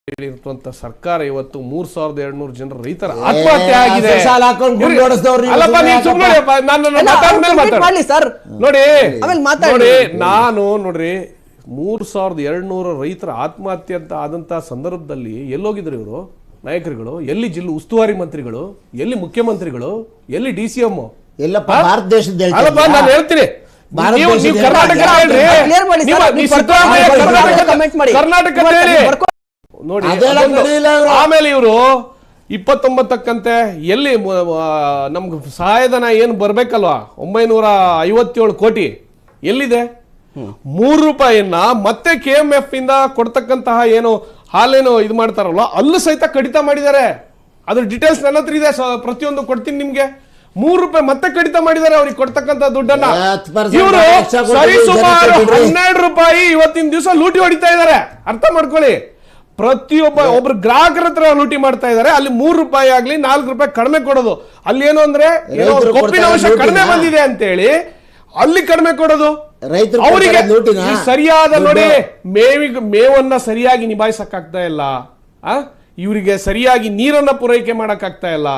ಹೇಳಿರುವಂತ ಸರ್ಕಾರ ಇವತ್ತು 3,200 ಜನರ ರೈತರ ಆತ್ಮಹತ್ಯೆ ಆಗಿದೆ. ನೋಡಿ ನಾನು ನೋಡ್ರಿ 3,200 ರೈತರ ಆತ್ಮಹತ್ಯೆ ಅಂತ ಆದಂತಹ ಸಂದರ್ಭದಲ್ಲಿ ಎಲ್ಲೋಗಿದ್ರು ಇವರು ನಾಯಕರುಗಳು? ಎಲ್ಲಿ ಜಿಲ್ಲೆ ಉಸ್ತುವಾರಿ ಮಂತ್ರಿಗಳು, ಎಲ್ಲಿ ಮುಖ್ಯಮಂತ್ರಿಗಳು, ಎಲ್ಲಿ DCM? ಎಲ್ಲಪ್ಪ ಭಾರತ ದೇಶದ ನಾನು ಹೇಳ್ತೀನಿ, ಕರ್ನಾಟಕ ನೋಡಿ. ಆಮೇಲೆ ಇವರು 29ಕಂತೆ ಎಲ್ಲಿ ನಮ್ಗೆ ಸಹಾಯಧನ ಏನು ಬರ್ಬೇಕಲ್ವಾ 957 ಕೋಟಿ ಎಲ್ಲಿದೆ? ₹3 ಮತ್ತೆ KMF ಇಂದ ಕೊಡ್ತಕ್ಕಂತಹ ಏನು ಹಾಲೇನು ಇದು ಮಾಡ್ತಾರಲ್ಲ ಅಲ್ಲೂ ಸಹಿತ ಕಡಿತ ಮಾಡಿದ್ದಾರೆ. ಅದ್ರ ಡೀಟೇಲ್ಸ್ ನನ್ನ ಹತ್ರ ಇದೆ, ಪ್ರತಿಯೊಂದು ಕೊಡ್ತೀನಿ ನಿಮ್ಗೆ. ₹3 ಮತ್ತೆ ಕಡಿತ ಮಾಡಿದ್ದಾರೆ ಅವ್ರಿಗೆ ಕೊಡ್ತಕ್ಕಂತ ದುಡ್ಡನ್ನ. ಇವರು ಸರಿಸುಮಾರು ₹12 ಇವತ್ತಿನ ದಿವಸ ಲೂಟಿ ಹೊಡಿತಾ ಇದ್ದಾರೆ. ಅರ್ಥ ಮಾಡ್ಕೊಳ್ಳಿ, ಒಬ್ರು ಗ್ರಾಹಕರ ಹತ್ರ ಲೂಟಿ ಮಾಡ್ತಾ ಇದ್ದಾರೆ. ಅಲ್ಲಿ ₹3 ಆಗ್ಲಿ ₹4 ಕಡಿಮೆ ಕೊಡೋದು. ಅಲ್ಲಿ ಏನು ಅಂದ್ರೆ ಕೊಬ್ಬಿನ ಅಂಶ ಕಡಿಮೆ ಬಂದಿದೆ ಅಂತ ಹೇಳಿ ಅಲ್ಲಿ ಕಡಿಮೆ ಕೊಡೋದು. ಅವರಿಗೆ ಸರಿಯಾದ ನೋಡಿ ಮೇವನ್ನ ಸರಿಯಾಗಿ ನಿಭಾಯಿಸಕ್ಕಾಗ್ತಾ ಇಲ್ಲ. ಇವರಿಗೆ ಸರಿಯಾಗಿ ನೀರನ್ನ ಪೂರೈಕೆ ಮಾಡಕ್ಕಾಗ್ತಾ ಇಲ್ಲ.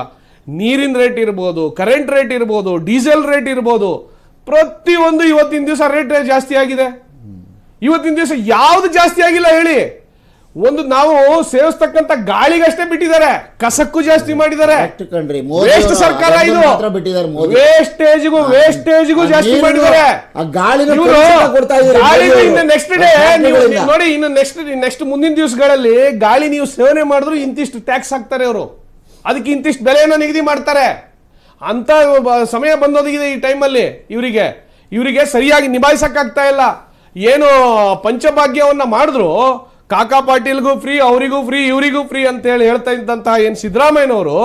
ನೀರಿನ ರೇಟ್ ಇರ್ಬೋದು, ಕರೆಂಟ್ ರೇಟ್ ಇರ್ಬೋದು, ಡೀಸೆಲ್ ರೇಟ್ ಇರ್ಬೋದು, ಪ್ರತಿಯೊಂದು ಇವತ್ತಿನ ದಿವಸ ರೇಟ್ ಜಾಸ್ತಿ ಆಗಿದೆ. ಇವತ್ತಿನ ದಿವಸ ಯಾವ್ದು ಜಾಸ್ತಿ ಆಗಿಲ್ಲ ಹೇಳಿ? ಒಂದು ನಾವು ಸೇವಿಸ್ತಕ್ಕಂತ ಗಾಳಿಗಷ್ಟೇ ಬಿಟ್ಟಿದ್ದಾರೆ, ಕಸಕ್ಕೂ ಜಾಸ್ತಿ ಮಾಡಿದ್ದಾರೆ. ವೇಸ್ಟ್ ಸರ್ಕಾರ ಇದು, ವೇಸ್ಟೇಜ್ಗೂ ಜಾಸ್ತಿ ಮಾಡಿದ್ದಾರೆ. ನೆಕ್ಸ್ಟ್ ಡೇ ನೋಡಿ, ಇನ್ನು ನೆಕ್ಸ್ಟ್ ಮುಂದಿನ ದಿವಸಗಳಲ್ಲಿ ಗಾಳಿ ನೀವು ಸೇವನೆ ಮಾಡಿದ್ರು ಇಂತಿಷ್ಟು ಟ್ಯಾಕ್ಸ್ ಹಾಕ್ತಾರೆ ಅವರು, ಅದಕ್ಕೆ ಇಂತಿಷ್ಟು ಬೆಲೆಯನ್ನು ನಿಗದಿ ಮಾಡ್ತಾರೆ ಅಂತ ಸಮಯ ಬಂದೋದಿದೆ ಈ ಟೈಮಲ್ಲಿ. ಇವರಿಗೆ ಸರಿಯಾಗಿ ನಿಭಾಯಿಸಕ್ಕಾಗ್ತಾ ಇಲ್ಲ. ಏನು ಪಂಚಭಾಗ್ಯವನ್ನ ಮಾಡಿದ್ರು, ಕಾಕಾ ಪಾಟೀಲ್ಗೂ ಫ್ರೀ, ಅವರಿಗೂ ಫ್ರೀ, ಇವರಿಗೂ ಫ್ರೀ ಅಂತ ಹೇಳಿ ಹೇಳ್ತಾ ಇದ್ದಂತಹ ಏನು ಸಿದ್ದರಾಮಯ್ಯನವರು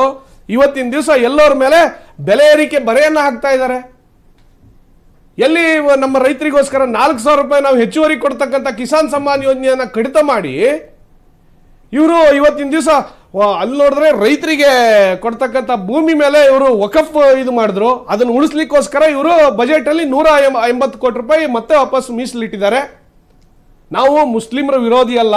ಇವತ್ತಿನ ದಿವಸ ಎಲ್ಲರ ಮೇಲೆ ಬೆಲೆ ಏರಿಕೆ ಬರೆಯನ್ನ ಹಾಕ್ತಾ ಇದ್ದಾರೆ. ಎಲ್ಲಿ ನಮ್ಮ ರೈತರಿಗೋಸ್ಕರ ₹4,000 ನಾವು ಹೆಚ್ಚುವರಿ ಕೊಡ್ತಕ್ಕಂಥ ಕಿಸಾನ್ ಸಮ್ಮಾನ್ ಯೋಜನೆಯನ್ನ ಕಡಿತ ಮಾಡಿ ಇವರು ಇವತ್ತಿನ ದಿವಸ ಅಲ್ಲಿ ನೋಡಿದ್ರೆ ರೈತರಿಗೆ ಕೊಡ್ತಕ್ಕಂಥ ಭೂಮಿ ಮೇಲೆ ಇವರು ವಕಫ್ ಇದು ಮಾಡಿದ್ರು. ಅದನ್ನು ಉಳಿಸ್ಲಿಕ್ಕೋಸ್ಕರ ಇವರು ಬಜೆಟ್ ಅಲ್ಲಿ ₹180 ಕೋಟಿ ಮತ್ತೆ ವಾಪಸ್ ಮೀಸಲಿಟ್ಟಿದ್ದಾರೆ. ನಾವು ಮುಸ್ಲಿಮರ ವಿರೋಧಿ ಅಲ್ಲ,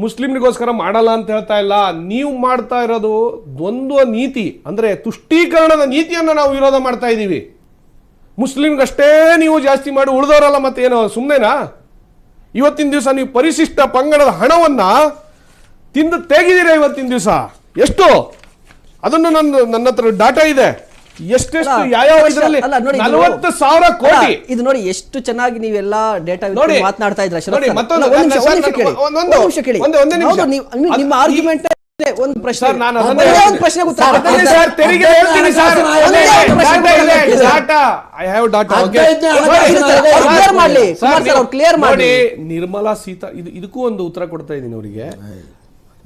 ಮುಸ್ಲಿಮ್ರಿಗೋಸ್ಕರ ಮಾಡಲ್ಲ ಅಂತ ಹೇಳ್ತಾ ಇಲ್ಲ. ನೀವು ಮಾಡ್ತಾ ಇರೋದು ದ್ವಂದ್ವ ನೀತಿ, ಅಂದ್ರೆ ತುಷ್ಟೀಕರಣದ ನೀತಿಯನ್ನು ನಾವು ವಿರೋಧ ಮಾಡ್ತಾ ಇದ್ದೀವಿ. ಮುಸ್ಲಿಮ್ಗಷ್ಟೇ ನೀವು ಜಾಸ್ತಿ ಮಾಡಿ ಉಳಿದವರಲ್ಲ ಮತ್ತೆ ಏನು ಸುಮ್ಮನೆನಾ? ಇವತ್ತಿನ ದಿವಸ ನೀವು ಪರಿಶಿಷ್ಟ ಪಂಗಡದ ಹಣವನ್ನ ತಿಂದು ತೆಗೆದಿರ. ಇವತ್ತಿನ ದಿವಸ ಎಷ್ಟು ಅದನ್ನು ನನ್ನ ಹತ್ರ ಡಾಟಾ ಇದೆ, ಎಷ್ಟೆಷ್ಟು ಯಾವ ಇದರಲ್ಲಿ 40,000 ಕೋಟಿ. ಇದು ನೋಡಿ ಎಷ್ಟು ಚೆನ್ನಾಗಿ ನೀವೆಲ್ಲ ಡೇಟಾ ಮಾತನಾಡ್ತಾ ಇದ್ರ. ನಿಮ್ಮ ಆರ್ಗ್ಯುಮೆಂಟ್ ಒಂದು ಪ್ರಶ್ನೆ, ಪ್ರಶ್ನೆ ನಿರ್ಮಲಾ ಸೀತಾ ಇದಕ್ಕೂ ಒಂದು ಉತ್ತರ ಕೊಡ್ತಾ ಇದ್ದೀನಿ ಅವರಿಗೆ.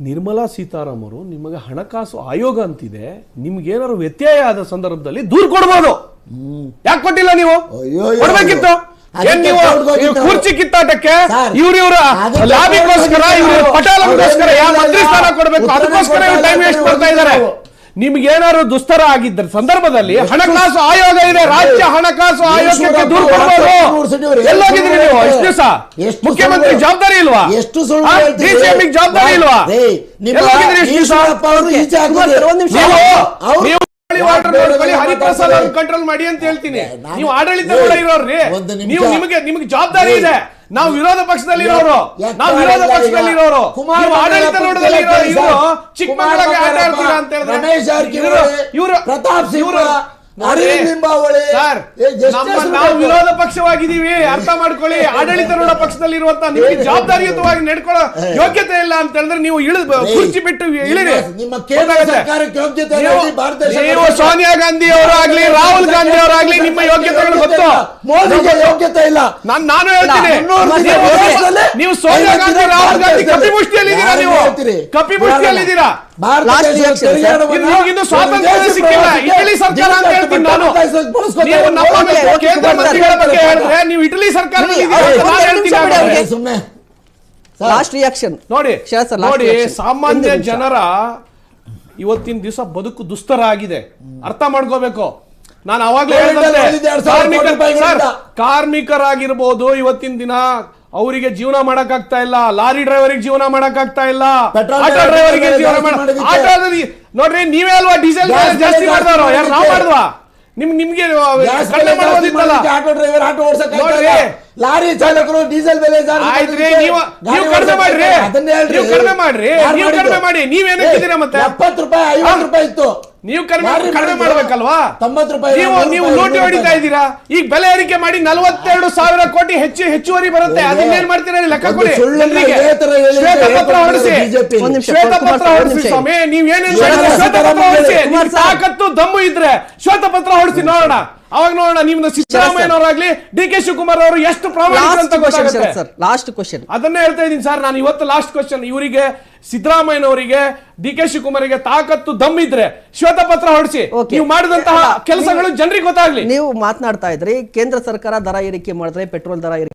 ನಿರ್ಮಲಾ ಸೀತಾರಾಮ್ ಅವರು ನಿಮಗೆ ಹಣಕಾಸು ಆಯೋಗ ಅಂತಿದೆ, ನಿಮ್ಗೆ ಏನಾದ್ರು ವ್ಯತ್ಯಯ ಆದ ಸಂದರ್ಭದಲ್ಲಿ ದೂರು ಕೊಡ್ಬೋದು. ಯಾಕೆ ಕೊಟ್ಟಿಲ್ಲ ನೀವು? ಕೊಡ್ಬೇಕಿತ್ತು. ಕುರ್ಚಿ ಕಿತ್ತಾಟಕ್ಕೆ ಇವ್ರ ಲಾಬಿಗೋಸ್ಕರ, ಇವ್ರ ಪಟಾಲಗೋಸ್ಕರ ಯಾವ ಮಂತ್ರಿ ಸ್ಥಾನ ಕೊಡ್ಬೇಕು ಅದಕ್ಕೋಸ್ಕರ ಟೈಮ್ ವೇಸ್ಟ್ ಮಾಡ್ತಾ ಇದ್ದಾರೆ. ನಿಮ್ಗೆ ಏನಾದ್ರು ದುಸ್ತರ ಆಗಿದ್ದ ಸಂದರ್ಭದಲ್ಲಿ ಹಣಕಾಸು ಆಯೋಗ ಇದೆ, ರಾಜ್ಯ ಹಣಕಾಸು ಆಯೋಗಕ್ಕೆ ದೂರು ಕೊಡಬಹುದು. ಎಲ್ಲೋಗಿದ್ರಿ ನೀವು? ಎಷ್ಟು ದಿವಸ ಮುಖ್ಯಮಂತ್ರಿ ಜವಾಬ್ದಾರಿ ಇಲ್ವಾ? DCM ಜವಾಬ್ದಾರಿ ಇಲ್ವಾ? ಹರಿಪ್ರಸಾದ್ ಕಂಟ್ರೋಲ್ ಮಾಡಿ ಅಂತ ಹೇಳ್ತೀನಿ. ನೀವು ಆಡಳಿತ ಇರೋರ್ರಿ, ನಿಮಗೆ ಜವಾಬ್ದಾರಿ ಇದೆ. ನಾವು ವಿರೋಧ ಪಕ್ಷದಲ್ಲಿ ಇರೋರು, ಆಡಳಿತ ಚಿಕ್ಕಮಗಳೂರಿಗೆ ಆಟ ಆಡ್ತೀರಾ ಅಂತ ಹೇಳಿದ್ರೆ ಇವರು ನಾವು ವಿರೋಧ ಪಕ್ಷವಾಗಿದ್ದೀವಿ, ಅರ್ಥ ಮಾಡ್ಕೊಳ್ಳಿ. ಆಡಳಿತಾರೂಢ ಪಕ್ಷದಲ್ಲಿ ಇರುವಂತ ನಿಮಗೆ ಜವಾಬ್ದಾರಿಯುತವಾಗಿ ನಡ್ಕೊಳ್ಳೋ ಯೋಗ್ಯತೆ ಇಲ್ಲ ಅಂತ ಹೇಳಿದ್ರೆ ನೀವು ಕುರ್ಚಿ ಬಿಟ್ಟು ಇಳಿರಿ. ನೀವು ಸೋನಿಯಾ ಗಾಂಧಿ ಅವರಾಗ್ಲಿ, ರಾಹುಲ್ ಗಾಂಧಿ ಅವರಾಗ್ಲಿ, ನಿಮ್ಮ ಯೋಗ್ಯತೆಗಳು ಗೊತ್ತು. ಯೋಗ್ಯತೆ ಇಲ್ಲ. ನಾನು ಹೇಳ್ತೀನಿ, ನೀವು ಸೋನಿಯಾ ಗಾಂಧಿ, ರಾಹುಲ್ ಗಾಂಧಿ ಕಪಿಮುಷ್ಟಿಯಲ್ಲಿದ್ದೀರಾ. ನೀವು ಕಪಿಮುಷ್ಟಿಯಲ್ಲಿದ್ದೀರಾ. ಇನ್ನು ಸ್ವಾತಂತ್ರ್ಯ ಸಿಕ್ಕಿಲ್ಲ. ಇಟಲಿ ಸರ್ಕಾರ ಅಂತ ಹೇಳ್ತೀನಿ ನಾನು. ನೀವು ನಮ್ಮ ಕೇಂದ್ರ ಮಂತ್ರಿಗಳ ಬಗ್ಗೆ ಹೇಳಿದ್ರೆ ನೀವು ಇಟಲಿ ಸರ್ಕಾರ ನೋಡಿ. ಸಾಮಾನ್ಯ ಜನರ ಇವತ್ತಿನ ದಿವಸ ಬದುಕು ದುಸ್ತರ ಆಗಿದೆ, ಅರ್ಥ ಮಾಡ್ಕೋಬೇಕು. ನಾನು ಅವಾಗಲೇ ಕಾರ್ಮಿಕರಾಗಿರ್ಬೋದು, ಇವತ್ತಿನ ದಿನ ಅವರಿಗೆ ಜೀವನ ಮಾಡಕ್ ಆಗ್ತಾ ಇಲ್ಲ, ಲಾರಿ ಡ್ರೈವರಿಗೆ ಜೀವನ ಮಾಡಕ್ ಆಗ್ತಾ ಇಲ್ಲ, ಪೆಟ್ರೋಲ್ ಆಟೋ ಡ್ರೈವರಿಗೆ ಜೀವನ ಮಾಡೋದಕ್ಕೆ. ಆಟೋದಲ್ಲಿ ನೋಡ್ರಿ ನೀವೇ ಅಲ್ವಾ ಡೀಸೆಲ್ ಗ್ಯಾಸ್ ಜಾಸ್ತಿ ಬೆಲೆ ಮಾಡಿದವರು, ಯಾರು ನಾವು ಮಾಡೋದಕ್ಕೆ. ಮಾಡಿದ್ವಾ? ನಿಮ್ಗೆ ಗ್ಯಾಸ್ ಕಡಿಮೆ ಬೆಲೆ ಮಾಡೋದಿತ್ತಲ್ಲ. ಜಾಸ್ತಿ ಆಟೋ ಡ್ರೈವರ್ ಆಟೋ ಓಡಿಸಕ್ ನೋಡ್ರಿ. ಲಾರಿ ಚಾಲಕರು ಡೀಸೆಲ್ ಬೆಲೆ ಜಾಸ್ತಿ ಆಯ್ತ್ರಿ, ಮಾಡೋದಕ್ಕೆ ನೀವು ಗಾಡಿ ಕಡಿಮೆ ಮಾಡ್ರಿ, ಅದನ್ನೇ ಹೇಳ್ರಿ. ನೀವು ಕಡಿಮೆ ಮಾಡ್ರಿ, ಯಾರು ನೀವು ಮಾಡಿದ್ದು? ಕಡಿಮೆ ಮಾಡಿ, ನೀವೇನ್ ಹಾಕಿದ್ದೀರಾ ಮತ್ತೆ? 70 ರೂಪಾಯಿ 50 ರೂಪಾಯಿ ಇತ್ತು. ನೀವು ಯಾರು ಕಡಿಮೆ ಮಾಡಿದ್ದು? ಮಾಡ್ಬೇಕಲ್ವಾ? 90 ರೂಪಾಯಿ ನೀವು ಲೂಟಿ ಹೊಡಿತಾ ಇದ್ದೀರಾ. ಈಗ ಬೆಲೆ ಏರಿಕೆ ಮಾಡಿ 42,000 ಕೋಟಿ ಹೆಚ್ಚುವರಿ ಬರುತ್ತೆ. ಅದನ್ನೇನ್ ಮಾಡ್ತೀರಾ ಲೆಕ್ಕ ಕೊಡಿ. ಜನರಿಗೆ ಶ್ವೇತಪತ್ರ ಹೊರಡಿಸಿ, ಒಂದ್ ನಿಮಿಷ, ಶ್ವೇತಪತ್ರ ಕುಮಾರ್ ಹೊರಡಿಸಿ ನಿಮಿಷ. ಸ್ವಾಮಿ. ನೀವೇನೇನ್ ಶ್ವೇತಪತ್ರ ಶ್ವೇತಪತ್ರ ಹೊರಡಿಸಿ. ಕುಮಾರ್ ನಿಮ್ಗೆ ತಾಕತ್ತು ದಮ್ಮು ಇದ್ರೆ ಶ್ವೇತಪತ್ರ ಹೊರಡಿಸಿ ನೋಡೋಣ. ಅವಾಗ ನೋಡೋಣ ನಿಮ್ದು ಸಿದ್ದರಾಮಯ್ಯನವರಾಗ್ಲಿ ಡಿ ಕೆ ಶಿವಕುಮಾರ್ ಅವರು ಎಷ್ಟು ಪ್ರಾಮಾಣಿಕರು ಅಂತ ಗೊತ್ತಾಗುತ್ತೆ. ಲಾಸ್ಟ್ ಕ್ವಶನ್ ಅದನ್ನೇ ಹೇಳ್ತಾ ಇದ್ದೀನಿ ಸರ್ ನಾನು ಇವತ್ತು ಲಾಸ್ಟ್ ಕ್ವಶನ್. ಇವರಿಗೆ ಸಿದ್ದರಾಮಯ್ಯನವರಿಗೆ ಡಿ ಕೆ ಶಿವಕುಮಾರಿಗೆ ತಾಕತ್ತು ದಮ್ಮಿದ್ರೆ ಶ್ವೇತಪತ್ರ ಹೊರಡಿಸಿ. Okay. ನೀವು ಮಾಡಿದಂತಹ ಕೆಲಸಗಳು ಜನರಿಗೆ ಗೊತ್ತಾಗ್ಲಿ. ನೀವು ಮಾತನಾಡ್ತಾ ಇದ್ರಿ ಕೇಂದ್ರ ಸರ್ಕಾರ ದರ ಏರಿಕೆ ಮಾಡಿದ್ರೆ ಪೆಟ್ರೋಲ್ ದರ ಏರಿಕೆ